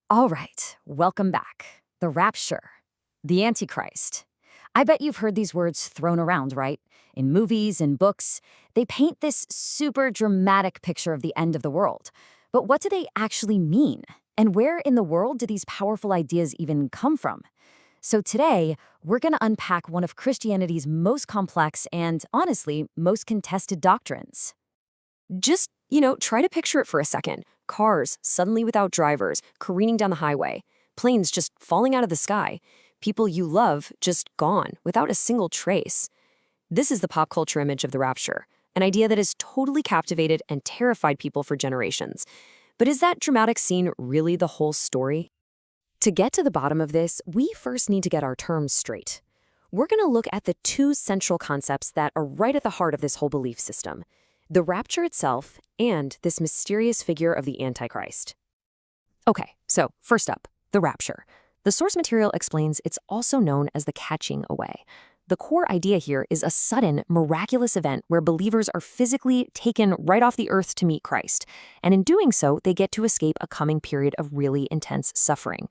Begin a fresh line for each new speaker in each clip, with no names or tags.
All right, welcome back. The Rapture, the Antichrist. I bet you've heard these words thrown around, right? In movies and books, they paint this super dramatic picture of the end of the world. But what do they actually mean? And where in the world do these powerful ideas even come from? So today, we're going to unpack one of Christianity's most complex and, honestly, most contested doctrines.
Just try to picture it for a second. Cars suddenly without drivers, careening down the highway. Planes just falling out of the sky. People you love just gone, without a single trace. This is the pop culture image of the rapture, an idea that has totally captivated and terrified people for generations. But is that dramatic scene really the whole story? To get to the bottom of this, we first need to get our terms straight. We're going to look at the two central concepts that are right at the heart of this whole belief system: the rapture itself and this mysterious figure of the Antichrist. Okay, so first up, the rapture. The source material explains it's also known as the catching away. The core idea here is a sudden, miraculous event where believers are physically taken right off the earth to meet Christ, and in doing so, they get to escape a coming period of really intense suffering.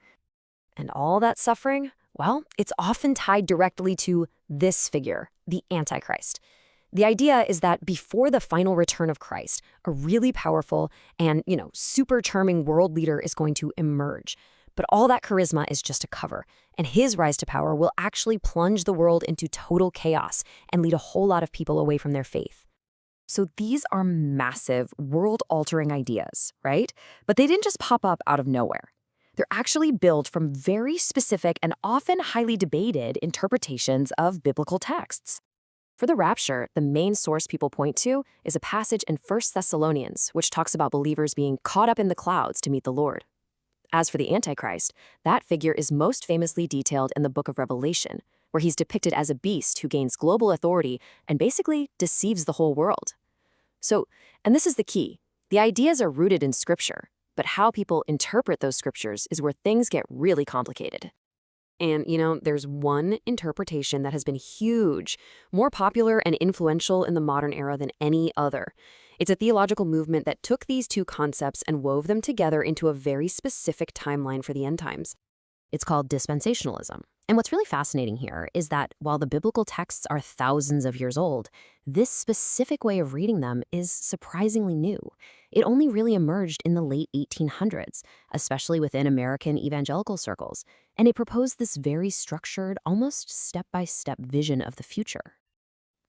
And all that suffering, well, it's often tied directly to this figure, the Antichrist. The idea is that before the final return of Christ, a really powerful and, super charming world leader is going to emerge. But all that charisma is just a cover, and his rise to power will actually plunge the world into total chaos and lead a whole lot of people away from their faith. So these are massive, world-altering ideas, right? But they didn't just pop up out of nowhere. They're actually built from very specific and often highly debated interpretations of biblical texts. For the rapture, the main source people point to is a passage in 1 Thessalonians, which talks about believers being caught up in the clouds to meet the Lord. As for the Antichrist, that figure is most famously detailed in the book of Revelation, where he's depicted as a beast who gains global authority and basically deceives the whole world. And this is the key, the ideas are rooted in Scripture, but how people interpret those scriptures is where things get really complicated. And, there's one interpretation that has been huge, more popular and influential in the modern era than any other. It's a theological movement that took these two concepts and wove them together into a very specific timeline for the end times. It's called dispensationalism. And what's really fascinating here is that while the biblical texts are thousands of years old, this specific way of reading them is surprisingly new. It only really emerged in the late 1800s, especially within American evangelical circles, and it proposed this very structured, almost step-by-step vision of the future.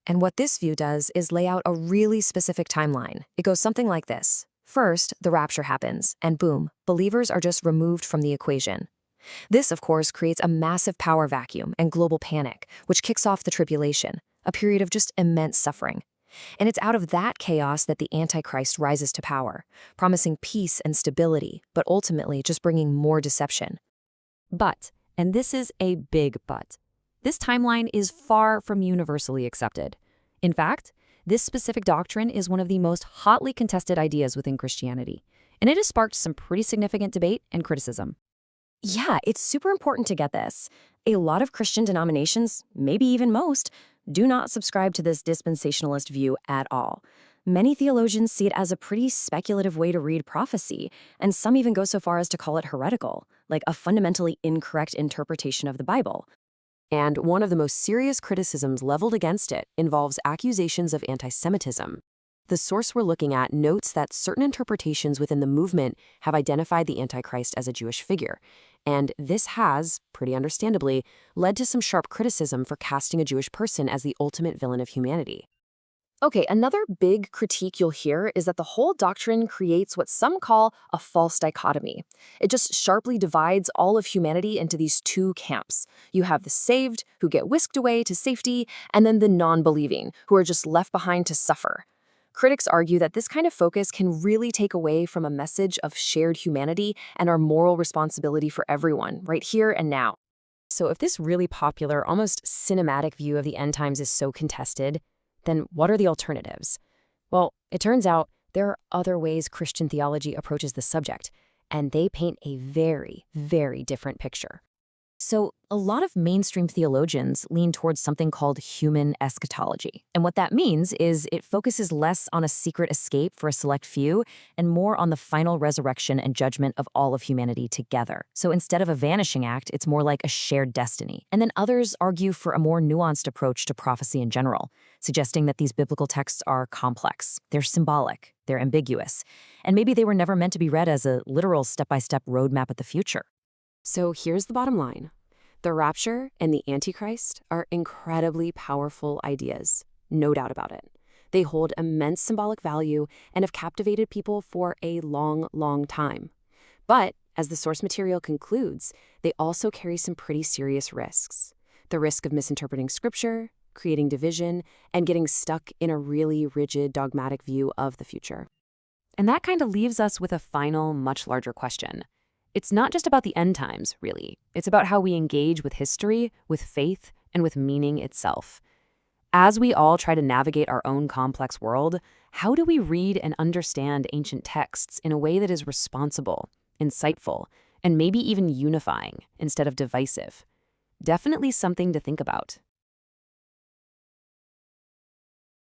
And what this view does is lay out a really specific timeline. It goes something like this. First, the rapture happens, and boom, believers are just removed from the equation. This, of course, creates a massive power vacuum and global panic, which kicks off the tribulation, a period of just immense suffering. And it's out of that chaos that the Antichrist rises to power, promising peace and stability, but ultimately just bringing more deception. But, and this is a big but, this timeline is far from universally accepted. In fact, this specific doctrine is one of the most hotly contested ideas within Christianity, and it has sparked some pretty significant debate and criticism. Yeah, it's super important to get this. A lot of Christian denominations, maybe even most, do not subscribe to this dispensationalist view at all. Many theologians see it as a pretty speculative way to read prophecy, and some even go so far as to call it heretical, like a fundamentally incorrect interpretation of the Bible. And one of the most serious criticisms leveled against it involves accusations of anti-Semitism. The source we're looking at notes that certain interpretations within the movement have identified the Antichrist as a Jewish figure, and this has, pretty understandably, led to some sharp criticism for casting a Jewish person as the ultimate villain of humanity. Okay, another big critique you'll hear is that the whole doctrine creates what some call a false dichotomy. It just sharply divides all of humanity into these two camps. You have the saved, who get whisked away to safety, and then the non-believing, who are just left behind to suffer. Critics argue that this kind of focus can really take away from a message of shared humanity and our moral responsibility for everyone, right here and now. So if this really popular, almost cinematic view of the end times is so contested, then what are the alternatives? Well, it turns out there are other ways Christian theology approaches the subject, and they paint a very, very different picture. So, a lot of mainstream theologians lean towards something called human eschatology. And what that means is it focuses less on a secret escape for a select few and more on the final resurrection and judgment of all of humanity together. So, instead of a vanishing act, it's more like a shared destiny. And then others argue for a more nuanced approach to prophecy in general, suggesting that these biblical texts are complex, they're symbolic, they're ambiguous, and maybe they were never meant to be read as a literal step-by-step roadmap of the future. So here's the bottom line. The rapture and the Antichrist are incredibly powerful ideas, no doubt about it. They hold immense symbolic value and have captivated people for a long, long time. But, as the source material concludes, they also carry some pretty serious risks. The risk of misinterpreting scripture, creating division, and getting stuck in a really rigid, dogmatic view of the future. And that kind of leaves us with a final, much larger question. It's not just about the end times, really. It's about how we engage with history, with faith, and with meaning itself. As we all try to navigate our own complex world, how do we read and understand ancient texts in a way that is responsible, insightful, and maybe even unifying instead of divisive? Definitely something to think about.